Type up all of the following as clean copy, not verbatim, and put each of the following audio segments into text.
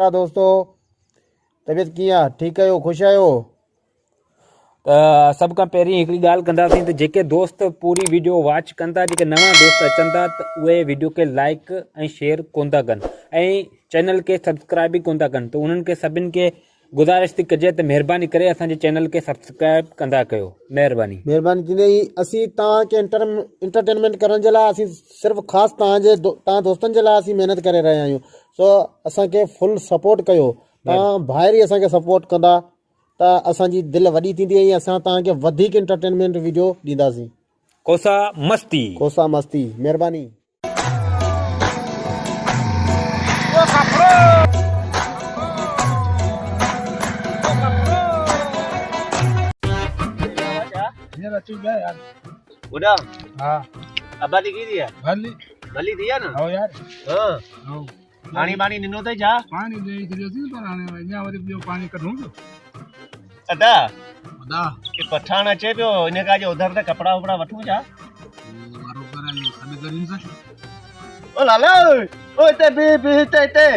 दोस्तों तबियत कीअं ठीक आहियो खुश आहियो सब खां पहिरीं हिकिड़ी ॻाल्हि कंदासीं त जेके दोस्त पूरी वीडियो वॉच कनि था जेके नवां दोस्त अचनि था त उहे वीडियो खे लाइक ऐं शेयर कोन था कनि ऐं चैनल खे सब्सक्राइब बि कोन था कनि त उन्हनि खे सभिनि खे गुज़ारिश थी कजे त महिरबानी करे असांजे चैनल खे सब्सक्राइब कंदा कयो महिरबानी थींदी असीं तव्हांखे इंटरटेनमेंट करण जे लाइ असीं सिर्फ़ु ख़ासि तव्हां दोस्तनि जे लाइ असीं महिनत करे रहिया आहियूं सो असांखे फुल सपोर्ट कयो तव्हां ॿाहिरि ई असांखे सपोर्ट कंदा त असांजी दिलि वॾी थींदी ऐं असां तव्हांखे वधीक इंटरटेनमेंट वीडियो ॾींदासीं खोसा मस्ती महिरबानी udah apa tinggi dia bali dia na oh yaar पानी निनो ते जा पानी दे दियो थी पर आने वञा वरी ॿियो पानी कढूं जो अदा के पठान अचे पियो इन का जो उधर ते कपड़ा वपड़ा वठूं जा मारो करायो खॾ करीन सा ओ लाला ओ ते बे ते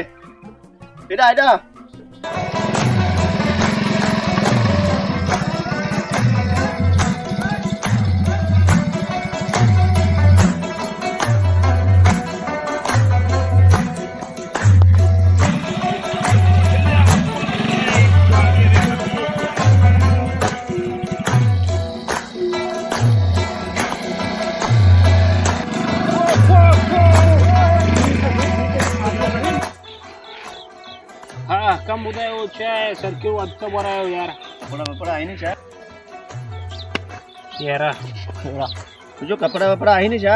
एडा कम ॿुधायो छा सरकियो अधु भरायो यार कपड़ा वपड़ा आहे नी छा यार तुझो कपड़ा वपड़ा आहे नी छा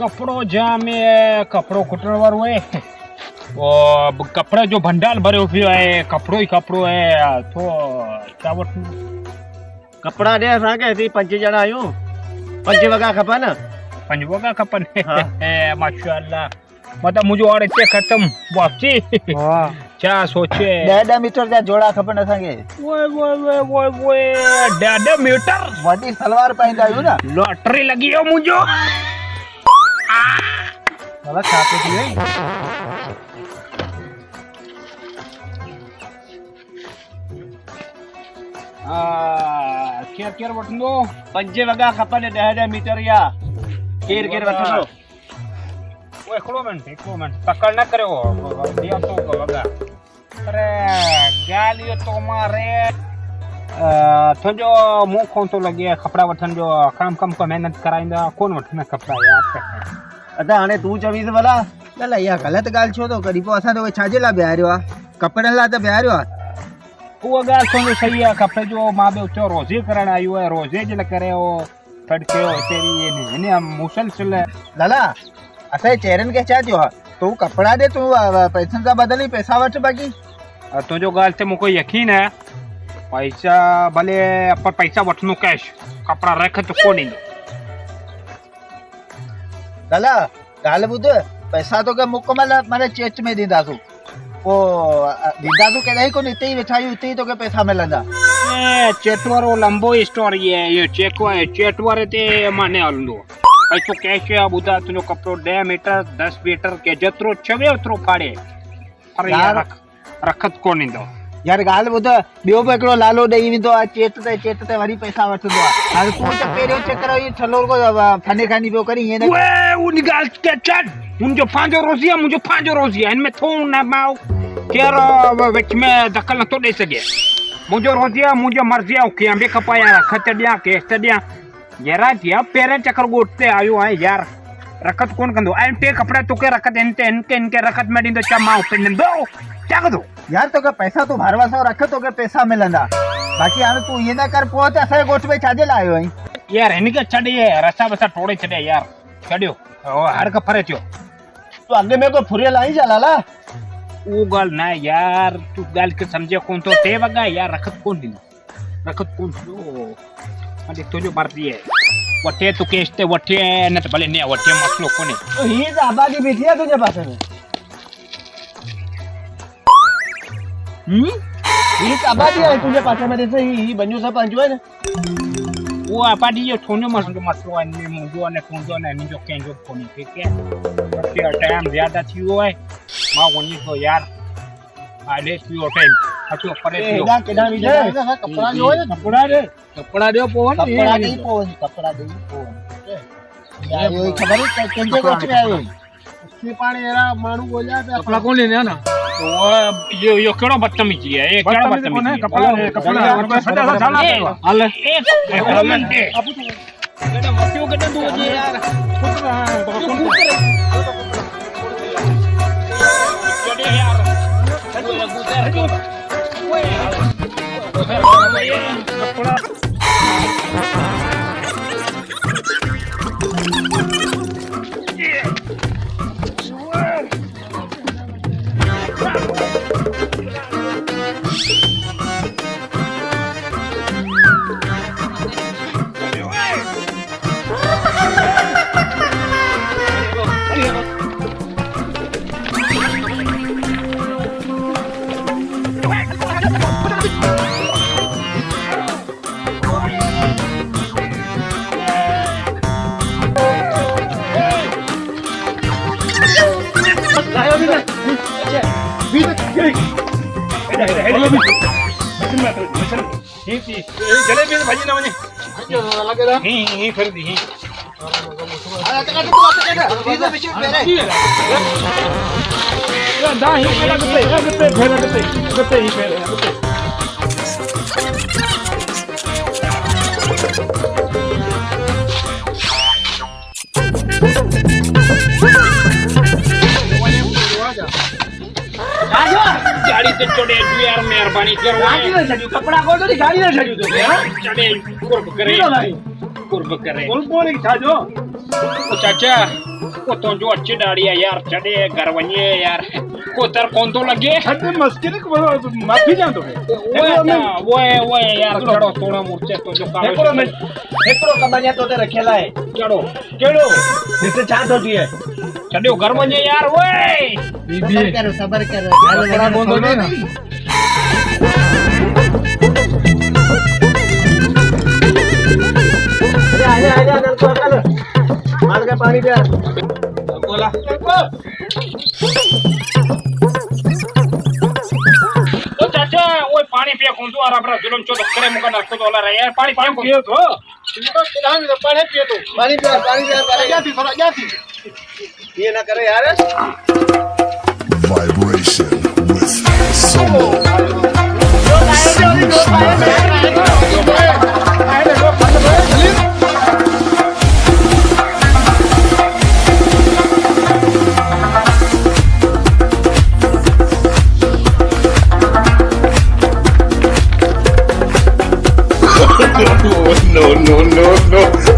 कपड़ो जाम है कपड़ो कुटण वारो है वो कपड़े जो भंडार भरियो पियो है कपड़ो ही कपड़ो है तो छा वठूं कपड़ा दे असांखे असीं 5 ॼणा आहियूं 5 वॻा खपनि 5 वॻा खपनि माशाअल्लाह मतलब मुझे और इतने खत्म वापसी क्या सोचे 10 मीटर जा जोड़ा खपनि असांखे वो 10 मीटर वॾी सलवार पाईंदा आहियूं न लॉटरी लगी हो मुझो साला छा थी वई केर वठंदो 5 वॻा खपनि 10 मीटर या केर वठंदो वो हिकिड़ो मिनट पकड़ न करियो दिया तो वॻा अरे ॻाल्हि इहो तो मारे तुंहिंजो मुंहुं कोन थो लॻे कपिड़ा वठण जो कम को महिनत कराईंदा कोन वठंदा कपिड़ा यार अदा हाणे तूं चवीस भला न इहा ग़लति ॻाल्हि छो थो करी पोइ असां तोखे छाजे लाइ बिहारियो आहे कपिड़नि लाइ त बिहारियो आहे उहा ॻाल्हि तुंहिंजो सही आहे कपिड़े जो मां बि उते रोज़े करणु आयो आहे रोज़े जे लाइ करे उहो कयो हिते हिन मुसलसिल लाला असांजे चेहरनि खे छा थियो आहे तूं कपिड़ा ॾे तूं पैसनि सां बदिली पैसा वठि बाक़ी तुंहिंजो ॻाल्हि ते मूंखे यकीन आहे पैसा भले पर पैसा वठंदो कैश कपिड़ा रख त कोन ईंदो लाला ॻाल्हि ॿुध पैसा तोखे मुकमल माने चेच में ॾींदासूं पोइ ॾींदासूं कॾहिं कोन हिते ई वेठा आहियूं हिते ई तोखे पैसा मिलंदा चेट वारो लंबो स्टोरी आहे इहो चेट वारे ते मां न हलंदो पैसो कैश आहे ॿुधा तुंहिंजो कपिड़ो 10 मीटर 10 मीटर के जेतिरो चवे ओतिरो फाड़े पर यार रखत कोन ईंदो यार ॻाल्हि ॿुध ॿियो बि हिकिड़ो लालो ॾेई वेंदो आहे चेट ते वरी पैसा वठंदो आहे हाणे तूं त पहिरियों चक्कर ई छलो फने खानी पियो करी ईअं उन ॻाल्हि खे छॾ मुंहिंजो पंहिंजो रोज़ी आहे मुंहिंजो पंहिंजो रोज़ी आहे हिन में थो न मां केरु विच में दख़ल नथो ॾेई सघे मुंहिंजो रोज़ी आहे मुंहिंजो मर्ज़ी आहे कीअं बि खपाया खत ॾियां केस त ॾियां यार थिया पहिरें चक्कर ॻोठ ते आयो आहे यार रखत कोन कंदो ऐं टे कपिड़ा तोखे रखत इनके रखत में ॾींदो छा मां पिंदो क्या कंदो यार तोखे पैसा तूं भरवा सां रख तोखे पैसा मिलंदा बाक़ी हाणे तूं ईअं न कर पोइ त असांजे ॻोठ में छाजे लाइ आयो आहीं यार हिनखे छॾ रसा बसा टोड़े छॾे यार छॾियो हर का फरे थियो तूं अॻे में को फुरियल आई छा लाला उहो ॻाल्हि न यार तूं ॻाल्हि खे सम्झे कोन थो 3 वॻा यार रखत कोन ॾींदो रखत कोन थियो अॼु तुंहिंजो मर्ज़ी आहे वठे तूं केस ते वठे न त भले न वठे मसलो कोन्हे हीअ त आबादी बीठी आहे तुंहिंजे पासे में हीअ त आबादी आहे तुंहिंजे पासे में ॾिस ही बंजू सभु पंहिंजो आहे न वो आबादी जो थोड़ो मसलो है मुझो ने तुझो ने निजो कंहिंजो कोन्हे ठीक है टाइम ज़्यादा थी वियो आहे मां वञी थो यार આ લેસ પીવો ટાઈમ આટલો કરે પીવો કેડા વિજય કપડા જો હોય કપડા દે પોવન કપડા નહીં પોવન કપડા દે પોવન યાર એ ખબર છે કેંજે કોચ મે આવ્યો उसकी पानी एरा मानू बोला था કપડા કોણ લેને આના તો યો કેડો બદતમીજી હે એ કેડો બદતમીજી કપડા સદા ચાલા હાલે એક મિનિટ કેડા મસ્તીઓ કેડા તું જે યાર ચડે યાર કપડા જલેબી ભાજી ના મને લાગે દા હી ખરીદી હી દા હી પેલા ગતે ગતે હી પેલા ગતે ગાડી તે ચોડે તું યાર મહેરબાની કરો ગાડી ન છડ્યું કપડા કોલ તો ગાડી ન છડ્યું તો ચડે કુર્બ કરે કુર્બ કરે બોલ બોલ છાજો ઓ ચાચા ઓ તો જો अच्छी डाड़िया यार चढ़े गरवanye यार को तर कौन तो लगे छड्डे मस्के ने माफी जान तो वो यार चढ़ो थोड़ा मूर्छे तो जो एकड़ो कबानिया तो ते रखेला है चढ़ो केड़ो जिसे चाट होती है चढ़ो गरवanye यार ओए बीबी सबर करो कपड़ा बोंदो नहीं ना आजा नलको चल मार के पानी पे बोला ओ चाचा ओए पानी पिया कौन तो आरा बरा जुलम चो करे मुका नरको तो ला यार पानी पिया पियो तो तो किला में पानी पियो तो पानी पे क्या थी थोड़ा क्या थी ये ना करे यार Vibration with Somo. No, no, no, no.